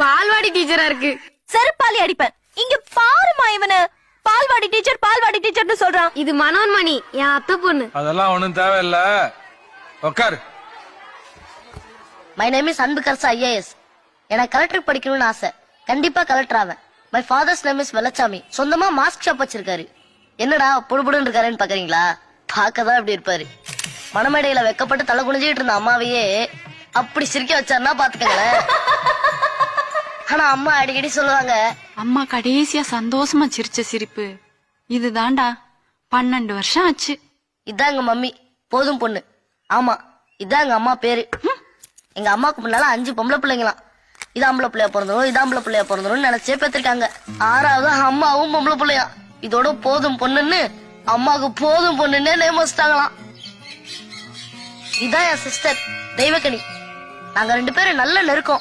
பால்வாடி டீச்சரா இருக்கு. செருப்பாலி அடிப்பேன். இங்க பாருமா இவனு பால்வாடி டீச்சர்னு சொல்றான். இது மனோன்மணி, என் அத்தை பொண்ணு. அதெல்லாம் ஒண்ணும் தேவையில்ல, உட்காரு. My name is Anbukarasu IAS. எனக்கு கலெக்டர் படிக்கணும்னு ஆசை. கண்டிப்பா கலெக்டர் ஆவேன். My father's name is Vellachami. சொந்தமா மாஸ்க் ஷாப் வச்சிருக்காரு. என்னடா புடுபுடுன்னு இருக்காருன்னு பாக்குறீங்களா? பாக்கதான் இப்படி இருப்பாரு. மணமேடையில வெக்கப்பட்டு தலை குனிஞ்சிட்டு இருந்த அம்மாவையே அப்படி சிரிக்க வச்சாருன்னா பாத்துக்கங்களேன். ஆனா அம்மா அடிக்கடி சொல்லுவாங்க, அம்மா கடைசியா சந்தோஷமா சிரிச்ச சிரிப்பு இதுதான்டா. 12 வருஷம் ஆச்சு. இதாங்க மம்மி போதும் பொண்ணு. ஆமா இதாங்க அம்மா பேரு. எங்க அம்மாக்கு முன்னால 5 பொம்பளை பிள்ளைங்களாம். இது ஆம்பளை பிள்ளையா பிறந்தரும், இது ஆம்பளை பிள்ளையா பிறந்தரும் நினைச்சே பேத்திருக்காங்க. 6வது அம்மாவும் பொம்பளை பிள்ளையா. இதோட போதும் பொண்ணுன்னு அம்மாவுக்கு போதும் பொண்ணுன்னே நேம் வச்சிட்டாங்களாம். இதான் என் சிஸ்டர் தெய்வக்கனி. நாங்க 2 பேரும் நல்ல நெருக்கம்.